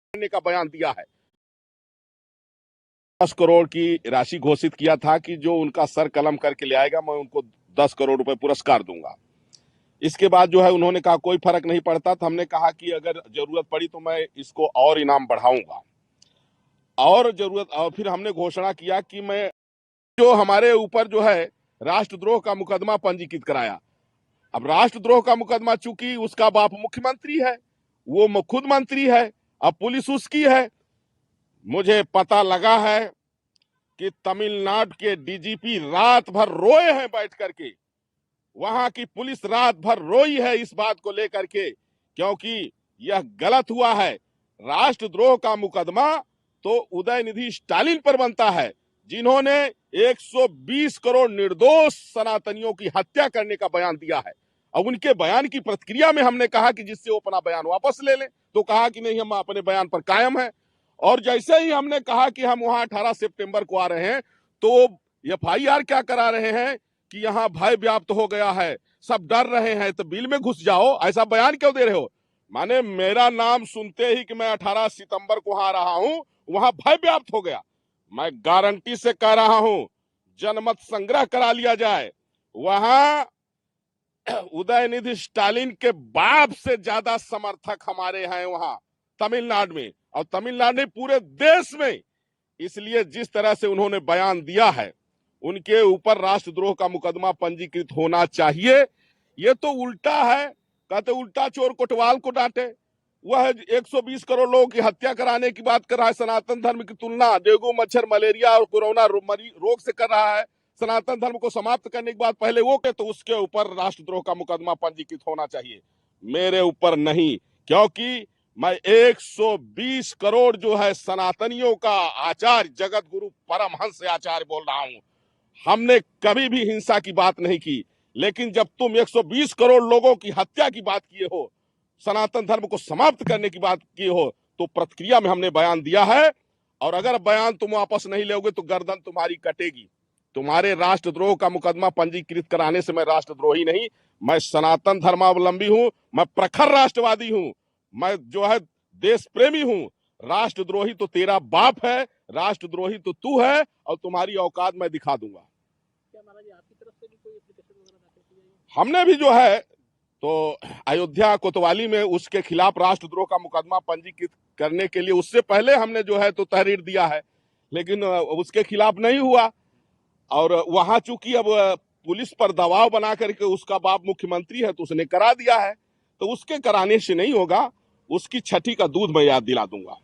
करने का बयान दिया है। 10 करोड़ की राशि घोषित किया था कि जो उनका सर कलम करके ले आएगा मैं उनको 10 करोड़ रुपए पुरस्कार दूंगा। इसके बाद जो है उन्होंने कहा कोई फर्क नहीं पड़ता। तो हमने कहा कि अगर जरूरत पड़ी तो मैं इसको और इनाम बढ़ाऊंगा और फिर हमने घोषणा किया कि मैं जो हमारे ऊपर जो है राष्ट्रद्रोह का मुकदमा पंजीकृत कराया। अब राष्ट्रद्रोह का मुकदमा चूंकि उसका बाप मुख्यमंत्री है, वो खुद मंत्री है, अब पुलिस उसकी है। मुझे पता लगा है कि तमिलनाडु के डीजीपी रात भर रोए हैं बैठ करके, वहां की पुलिस रात भर रोई है इस बात को लेकर के, क्योंकि यह गलत हुआ है। राष्ट्रद्रोह का मुकदमा तो उदयनिधि स्टालिन पर बनता है, जिन्होंने 120 करोड़ निर्दोष सनातनियों की हत्या करने का बयान दिया है। अब उनके बयान की प्रतिक्रिया में हमने कहा कि जिससे वो अपना बयान वापस ले लें, तो कहा कि नहीं, हम अपने बयान पर कायम हैं। और जैसे ही हमने कहा कि हम वहां 18 सितंबर को आ रहे हैं, तो FIR क्या करा रहे हैं कि यहां भय व्याप्त हो गया है, सब डर रहे हैं, तो बिल में घुस जाओ, ऐसा बयान क्यों दे रहे हो? माने मेरा नाम सुनते ही कि मैं 18 सितंबर को आ रहा हूं, वहां भय व्याप्त हो गया। मैं गारंटी से कह रहा हूं, जनमत संग्रह करा लिया जाए, वहां उदयनिधि स्टालिन के बाप से ज्यादा समर्थक हमारे हैं वहां तमिलनाडु में, और तमिलनाडु में पूरे देश में। इसलिए जिस तरह से उन्होंने बयान दिया है, उनके ऊपर राष्ट्रद्रोह का मुकदमा पंजीकृत होना चाहिए। ये तो उल्टा है, कहते उल्टा चोर कोतवाल को डांटे। वह 120 करोड़ लोगों की हत्या कराने की बात कर रहा है। सनातन धर्म की तुलना डेंगू, मच्छर, मलेरिया और कोरोना रोग से कर रहा है। सनातन धर्म को समाप्त करने की बात पहले वो के, तो उसके ऊपर राष्ट्रद्रोह का मुकदमा पंजीकृत होना चाहिए, मेरे ऊपर नहीं। क्योंकि मैं 120 करोड़ जो है सनातनियों का आचार्य जगत गुरु परमहंस आचार्य बोल रहा हूं। हमने कभी भी हिंसा की बात नहीं की, लेकिन जब तुम 120 करोड़ लोगों की हत्या की बात किए हो, सनातन धर्म को समाप्त करने की बात किए हो, तो प्रतिक्रिया में हमने बयान दिया है। और अगर बयान तुम वापस नहीं लोगे तो गर्दन तुम्हारी कटेगी। तुम्हारे राष्ट्रद्रोह का मुकदमा पंजीकृत कराने से मैं राष्ट्रद्रोही नहीं, मैं सनातन धर्मावलंबी हूं, मैं प्रखर राष्ट्रवादी हूं, मैं जो है देश प्रेमी हूं। राष्ट्रद्रोही तो तेरा बाप है, राष्ट्रद्रोही तो तू है, और तुम्हारी औकात मैं दिखा दूंगा। क्या महाराज आपकी तरफ से भी कोई एप्लीकेशन वगैरह दाखिल की जाएगी? हमने भी जो है तो अयोध्या कोतवाली में उसके खिलाफ राष्ट्रद्रोह का मुकदमा पंजीकृत करने के लिए उससे पहले हमने जो है तो तहरीर दिया है, लेकिन उसके खिलाफ नहीं हुआ। और वहां चूंकि अब पुलिस पर दबाव बना करके उसका बाप मुख्यमंत्री है, तो उसने करा दिया है, तो उसके कराने से नहीं होगा। उसकी छठी का दूध मैं याद दिला दूंगा।